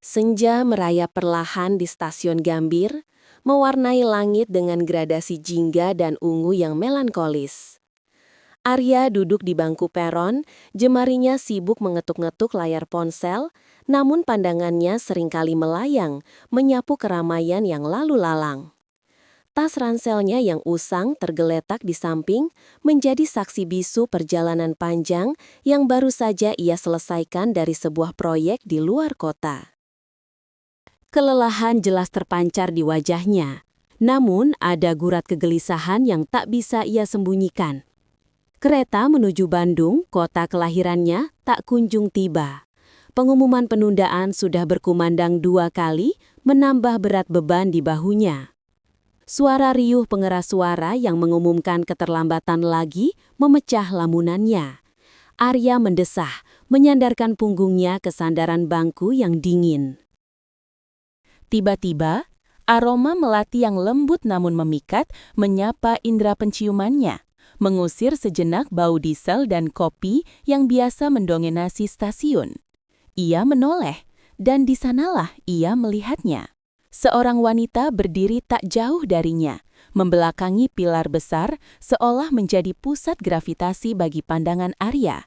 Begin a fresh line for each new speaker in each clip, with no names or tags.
Senja merayap perlahan di stasiun Gambir, mewarnai langit dengan gradasi jingga dan ungu yang melankolis. Arya duduk di bangku peron, jemarinya sibuk mengetuk-ngetuk layar ponsel, namun pandangannya seringkali melayang, menyapu keramaian yang lalu lalang. Tas ranselnya yang usang tergeletak di samping, menjadi saksi bisu perjalanan panjang yang baru saja ia selesaikan dari sebuah proyek di luar kota. Kelelahan jelas terpancar di wajahnya, namun ada gurat kegelisahan yang tak bisa ia sembunyikan. Kereta menuju Bandung, kota kelahirannya, tak kunjung tiba. Pengumuman penundaan sudah berkumandang 2 kali, menambah berat beban di bahunya. Suara riuh pengeras suara yang mengumumkan keterlambatan lagi memecah lamunannya. Arya mendesah, menyandarkan punggungnya ke sandaran bangku yang dingin. Tiba-tiba, aroma melati yang lembut namun memikat menyapa indera penciumannya, mengusir sejenak bau diesel dan kopi yang biasa mendominasi stasiun. Ia menoleh, dan di sanalah ia melihatnya. Seorang wanita berdiri tak jauh darinya, membelakangi pilar besar seolah menjadi pusat gravitasi bagi pandangan Arya.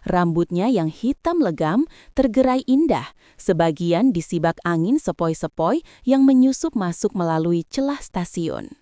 Rambutnya yang hitam legam tergerai indah, sebagian disibak angin sepoi-sepoi yang menyusup masuk melalui celah stasiun.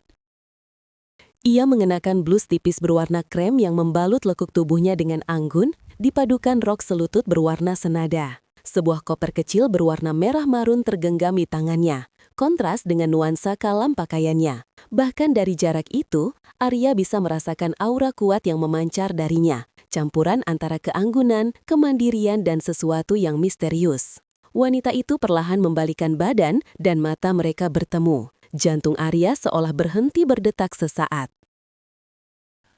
Ia mengenakan blus tipis berwarna krem yang membalut lekuk tubuhnya dengan anggun, dipadukan rok selutut berwarna senada. Sebuah koper kecil berwarna merah marun tergenggam di tangannya, kontras dengan nuansa kalam pakaiannya. Bahkan dari jarak itu, Arya bisa merasakan aura kuat yang memancar darinya, campuran antara keanggunan, kemandirian, dan sesuatu yang misterius. Wanita itu perlahan membalikkan badan dan mata mereka bertemu. Jantung Arya seolah berhenti berdetak sesaat.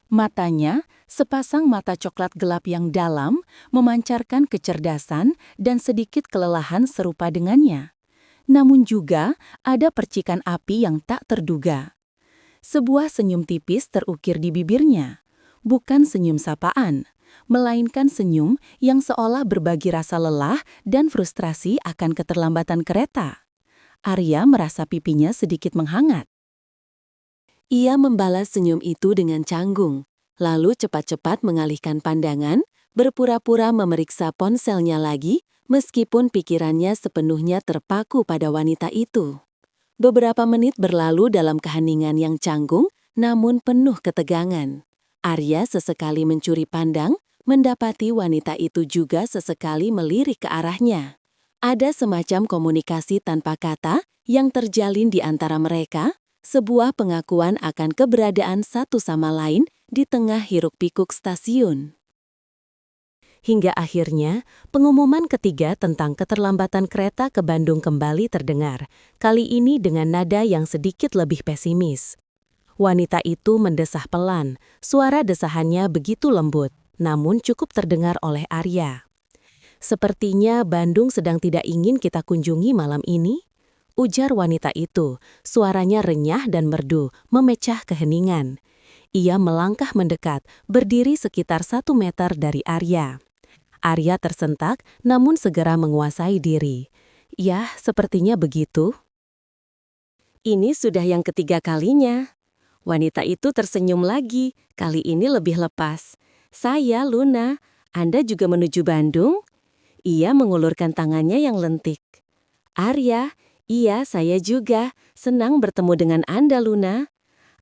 Matanya, sepasang mata coklat gelap yang dalam, memancarkan kecerdasan dan sedikit kelelahan serupa dengannya. Namun juga ada percikan api yang tak terduga. Sebuah senyum tipis terukir di bibirnya. Bukan senyum sapaan, melainkan senyum yang seolah berbagi rasa lelah dan frustrasi akan keterlambatan kereta. Arya merasa pipinya sedikit menghangat. Ia membalas senyum itu dengan canggung, lalu cepat-cepat mengalihkan pandangan, berpura-pura memeriksa ponselnya lagi, meskipun pikirannya sepenuhnya terpaku pada wanita itu. Beberapa menit berlalu dalam keheningan yang canggung, namun penuh ketegangan. Arya sesekali mencuri pandang, mendapati wanita itu juga sesekali melirik ke arahnya. Ada semacam komunikasi tanpa kata yang terjalin di antara mereka, sebuah pengakuan akan keberadaan satu sama lain di tengah hiruk-pikuk stasiun. Hingga akhirnya, pengumuman ketiga tentang keterlambatan kereta ke Bandung kembali terdengar, kali ini dengan nada yang sedikit lebih pesimis. Wanita itu mendesah pelan, suara desahannya begitu lembut, namun cukup terdengar oleh Arya. "Sepertinya Bandung sedang tidak ingin kita kunjungi malam ini," ujar wanita itu, suaranya renyah dan merdu, memecah keheningan. Ia melangkah mendekat, berdiri sekitar 1 meter dari Arya. Arya tersentak, namun segera menguasai diri. "Ya, sepertinya begitu." "Ini sudah yang ketiga kalinya." Wanita itu tersenyum lagi, kali ini lebih lepas. "Saya, Luna. Anda juga menuju Bandung?" Ia mengulurkan tangannya yang lentik. "Arya, iya, saya juga. Senang bertemu dengan Anda, Luna."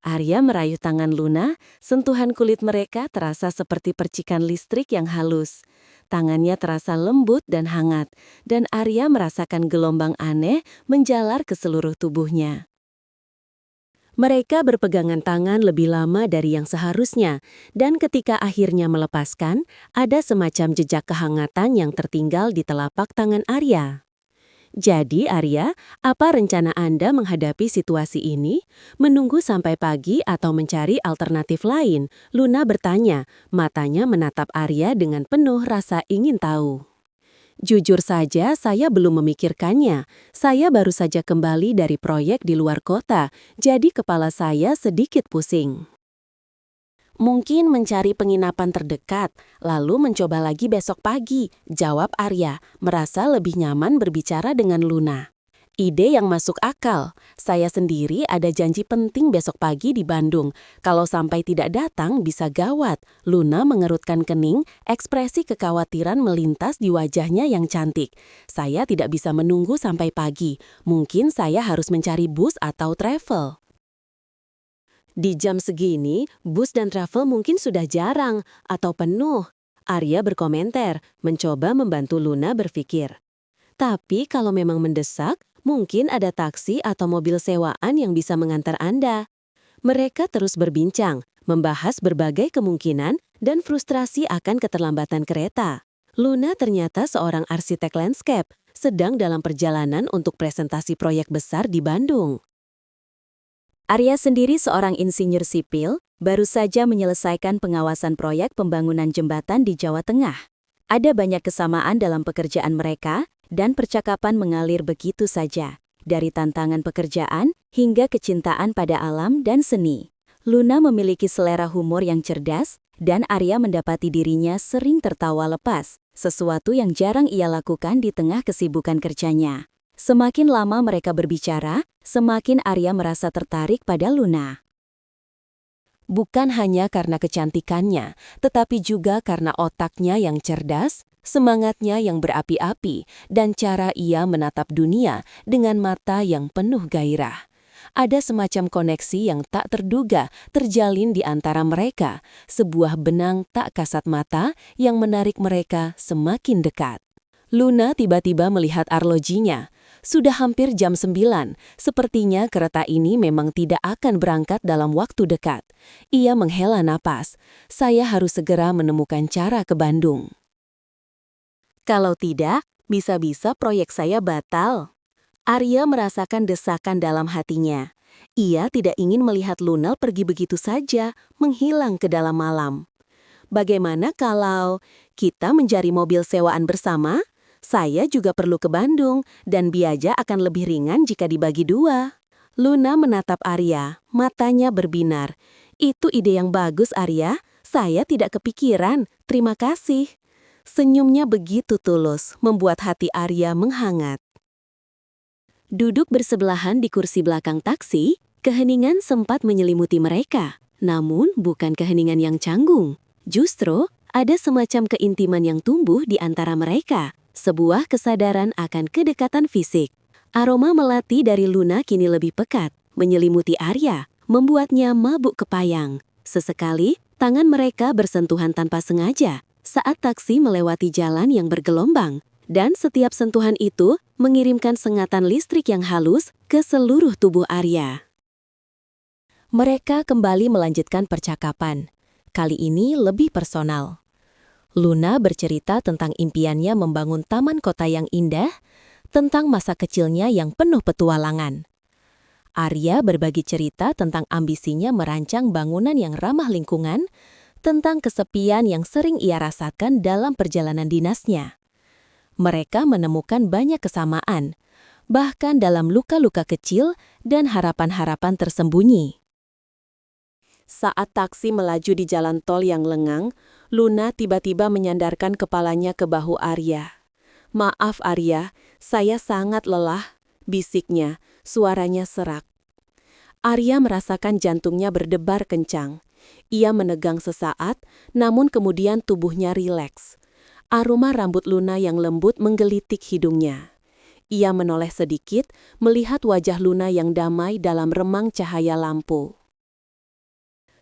Arya merayu tangan Luna, sentuhan kulit mereka terasa seperti percikan listrik yang halus. Tangannya terasa lembut dan hangat, dan Arya merasakan gelombang aneh menjalar ke seluruh tubuhnya. Mereka berpegangan tangan lebih lama dari yang seharusnya, dan ketika akhirnya melepaskan, ada semacam jejak kehangatan yang tertinggal di telapak tangan Arya. "Jadi, Arya, apa rencana Anda menghadapi situasi ini? Menunggu sampai pagi atau mencari alternatif lain?" Luna bertanya, matanya menatap Arya dengan penuh rasa ingin tahu. "Jujur saja, saya belum memikirkannya. Saya baru saja kembali dari proyek di luar kota, jadi kepala saya sedikit pusing."
Mungkin mencari penginapan terdekat, lalu mencoba lagi besok pagi, jawab Arya, merasa lebih nyaman berbicara dengan Luna. Ide yang masuk akal. Saya sendiri ada janji penting besok pagi di Bandung. Kalau sampai tidak datang bisa gawat. Luna mengerutkan kening, ekspresi kekhawatiran melintas di wajahnya yang cantik. Saya tidak bisa menunggu sampai pagi. Mungkin saya harus mencari bus atau travel. Di jam segini, bus dan travel mungkin sudah jarang atau penuh. Arya berkomentar, mencoba membantu Luna berpikir. Tapi kalau memang mendesak, mungkin ada taksi atau mobil sewaan yang bisa mengantar Anda. Mereka terus berbincang, membahas berbagai kemungkinan dan frustrasi akan keterlambatan kereta. Luna ternyata seorang arsitek landscape, sedang dalam perjalanan untuk presentasi proyek besar di Bandung.
Arya sendiri seorang insinyur sipil, baru saja menyelesaikan pengawasan proyek pembangunan jembatan di Jawa Tengah. Ada banyak kesamaan dalam pekerjaan mereka, dan percakapan mengalir begitu saja, dari tantangan pekerjaan hingga kecintaan pada alam dan seni. Luna memiliki selera humor yang cerdas, dan Arya mendapati dirinya sering tertawa lepas, sesuatu yang jarang ia lakukan di tengah kesibukan kerjanya. Semakin lama mereka berbicara, semakin Arya merasa tertarik pada Luna. Bukan hanya karena kecantikannya, tetapi juga karena otaknya yang cerdas, semangatnya yang berapi-api, dan cara ia menatap dunia dengan mata yang penuh gairah. Ada semacam koneksi yang tak terduga terjalin di antara mereka, sebuah benang tak kasat mata yang menarik mereka semakin dekat. Luna tiba-tiba melihat arlojinya. Sudah hampir jam 9, sepertinya kereta ini memang tidak akan berangkat dalam waktu dekat. Ia menghela napas, saya harus segera menemukan cara ke Bandung. Kalau tidak, bisa-bisa proyek saya batal. Arya merasakan desakan dalam hatinya. Ia tidak ingin melihat Luna pergi begitu saja, menghilang ke dalam malam. Bagaimana kalau kita mencari mobil sewaan bersama? Saya juga perlu ke Bandung, dan biaya akan lebih ringan jika dibagi 2. Luna menatap Arya, matanya berbinar. Itu ide yang bagus, Arya. Saya tidak kepikiran. Terima kasih. Senyumnya begitu tulus, membuat hati Arya menghangat. Duduk bersebelahan di kursi belakang taksi, keheningan sempat menyelimuti mereka. Namun bukan keheningan yang canggung. Justru, ada semacam keintiman yang tumbuh di antara mereka. Sebuah kesadaran akan kedekatan fisik. Aroma melati dari Luna kini lebih pekat, menyelimuti Arya, membuatnya mabuk kepayang. Sesekali, tangan mereka bersentuhan tanpa sengaja saat taksi melewati jalan yang bergelombang. Dan setiap sentuhan itu mengirimkan sengatan listrik yang halus ke seluruh tubuh Arya. Mereka kembali melanjutkan percakapan. Kali ini lebih personal. Luna bercerita tentang impiannya membangun taman kota yang indah, tentang masa kecilnya yang penuh petualangan. Arya berbagi cerita tentang ambisinya merancang bangunan yang ramah lingkungan, tentang kesepian yang sering ia rasakan dalam perjalanan dinasnya. Mereka menemukan banyak kesamaan, bahkan dalam luka-luka kecil dan harapan-harapan tersembunyi. Saat taksi melaju di jalan tol yang lengang, Luna tiba-tiba menyandarkan kepalanya ke bahu Arya. "Maaf Arya, saya sangat lelah," bisiknya, suaranya serak. Arya merasakan jantungnya berdebar kencang. Ia menegang sesaat, namun kemudian tubuhnya rileks. Aroma rambut Luna yang lembut menggelitik hidungnya. Ia menoleh sedikit, melihat wajah Luna yang damai dalam remang cahaya lampu.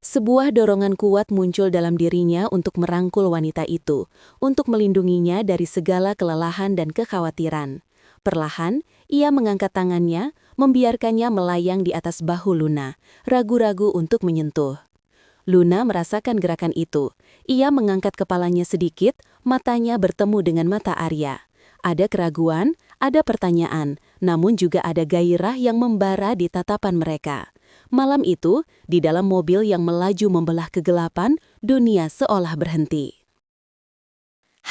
Sebuah dorongan kuat muncul dalam dirinya untuk merangkul wanita itu, untuk melindunginya dari segala kelelahan dan kekhawatiran. Perlahan, ia mengangkat tangannya, membiarkannya melayang di atas bahu Luna, ragu-ragu untuk menyentuh. Luna merasakan gerakan itu. Ia mengangkat kepalanya sedikit, matanya bertemu dengan mata Arya. Ada keraguan, ada pertanyaan, namun juga ada gairah yang membara di tatapan mereka. Malam itu, di dalam mobil yang melaju membelah kegelapan, dunia seolah berhenti.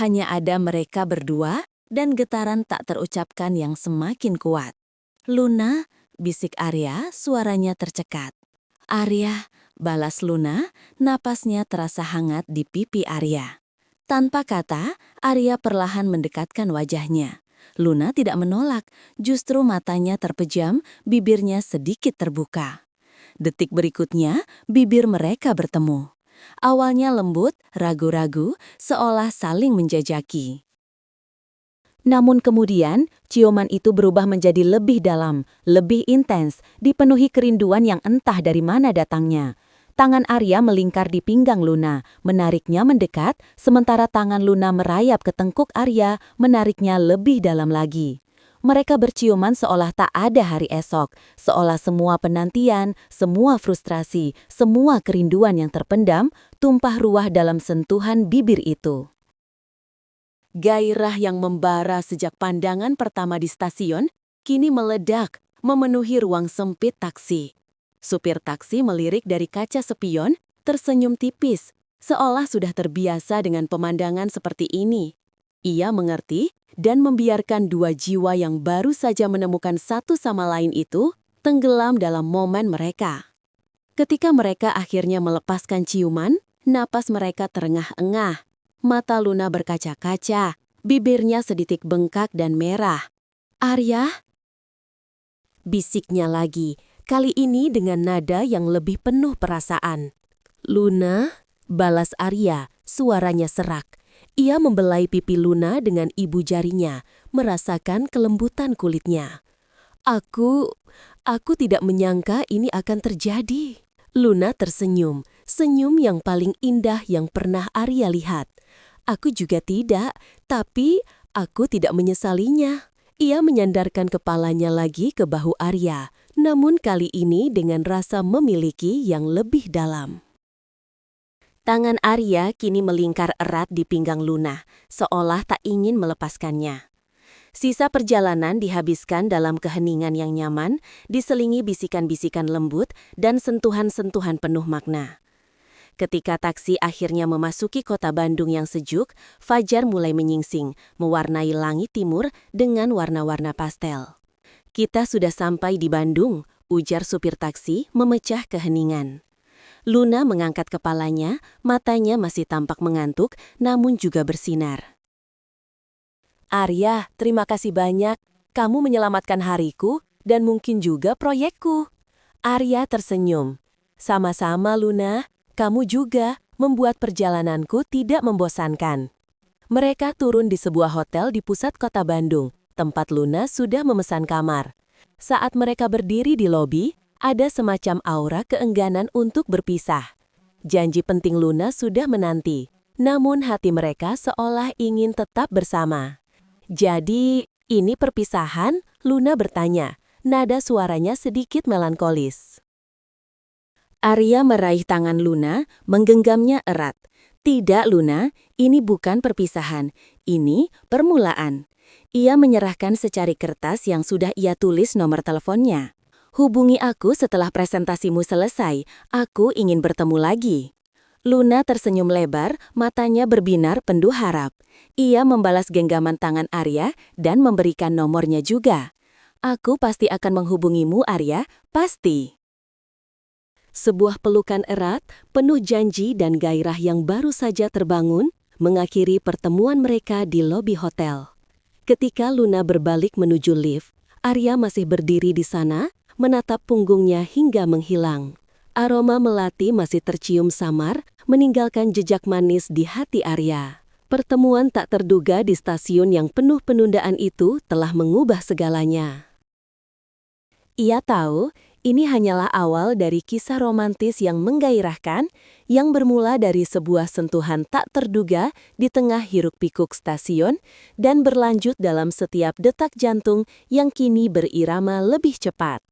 Hanya ada mereka berdua dan getaran tak terucapkan yang semakin kuat. "Luna," bisik Arya, suaranya tercekat. Arya, balas Luna, napasnya terasa hangat di pipi Arya. Tanpa kata, Arya perlahan mendekatkan wajahnya. Luna tidak menolak, justru matanya terpejam, bibirnya sedikit terbuka. Detik berikutnya, bibir mereka bertemu. Awalnya lembut, ragu-ragu, seolah saling menjajaki. Namun kemudian, ciuman itu berubah menjadi lebih dalam, lebih intens, dipenuhi kerinduan yang entah dari mana datangnya. Tangan Arya melingkar di pinggang Luna, menariknya mendekat, sementara tangan Luna merayap ke tengkuk Arya, menariknya lebih dalam lagi. Mereka berciuman seolah tak ada hari esok, seolah semua penantian, semua frustrasi, semua kerinduan yang terpendam, tumpah ruah dalam sentuhan bibir itu. Gairah yang membara sejak pandangan pertama di stasiun, kini meledak, memenuhi ruang sempit taksi. Supir taksi melirik dari kaca spion, tersenyum tipis, seolah sudah terbiasa dengan pemandangan seperti ini. Ia mengerti dan membiarkan dua jiwa yang baru saja menemukan satu sama lain itu tenggelam dalam momen mereka. Ketika mereka akhirnya melepaskan ciuman, napas mereka terengah-engah. Mata Luna berkaca-kaca, bibirnya sedikit bengkak dan merah. "Arya?" bisiknya lagi, kali ini dengan nada yang lebih penuh perasaan. "Luna?" balas Arya, suaranya serak. Ia membelai pipi Luna dengan ibu jarinya, merasakan kelembutan kulitnya. Aku tidak menyangka ini akan terjadi." Luna tersenyum, senyum yang paling indah yang pernah Arya lihat. "Aku juga tidak, tapi aku tidak menyesalinya." Ia menyandarkan kepalanya lagi ke bahu Arya, namun kali ini dengan rasa memiliki yang lebih dalam. Tangan Arya kini melingkar erat di pinggang Luna, seolah tak ingin melepaskannya. Sisa perjalanan dihabiskan dalam keheningan yang nyaman, diselingi bisikan-bisikan lembut dan sentuhan-sentuhan penuh makna. Ketika taksi akhirnya memasuki kota Bandung yang sejuk, fajar mulai menyingsing, mewarnai langit timur dengan warna-warna pastel. "Kita sudah sampai di Bandung," ujar supir taksi, memecah keheningan. Luna mengangkat kepalanya, matanya masih tampak mengantuk, namun juga bersinar. "Arya, terima kasih banyak. Kamu menyelamatkan hariku dan mungkin juga proyekku." Arya tersenyum. "Sama-sama, Luna. Kamu juga membuat perjalananku tidak membosankan." Mereka turun di sebuah hotel di pusat kota Bandung, tempat Luna sudah memesan kamar. Saat mereka berdiri di lobi, ada semacam aura keengganan untuk berpisah. Janji penting Luna sudah menanti, namun hati mereka seolah ingin tetap bersama. "Jadi, ini perpisahan?" Luna bertanya, nada suaranya sedikit melankolis. Arya meraih tangan Luna, menggenggamnya erat. "Tidak, Luna, ini bukan perpisahan, ini permulaan." Ia menyerahkan secari kertas yang sudah ia tulis nomor teleponnya. "Hubungi aku setelah presentasimu selesai, aku ingin bertemu lagi." Luna tersenyum lebar, matanya berbinar penuh harap. Ia membalas genggaman tangan Arya dan memberikan nomornya juga. "Aku pasti akan menghubungimu, Arya, pasti." Sebuah pelukan erat, penuh janji dan gairah yang baru saja terbangun, mengakhiri pertemuan mereka di lobi hotel. Ketika Luna berbalik menuju lift, Arya masih berdiri di sana, menatap punggungnya hingga menghilang. Aroma melati masih tercium samar, meninggalkan jejak manis di hati Arya. Pertemuan tak terduga di stasiun yang penuh penundaan itu telah mengubah segalanya. Ia tahu, ini hanyalah awal dari kisah romantis yang menggairahkan, yang bermula dari sebuah sentuhan tak terduga di tengah hiruk-pikuk stasiun, dan berlanjut dalam setiap detak jantung yang kini berirama lebih cepat.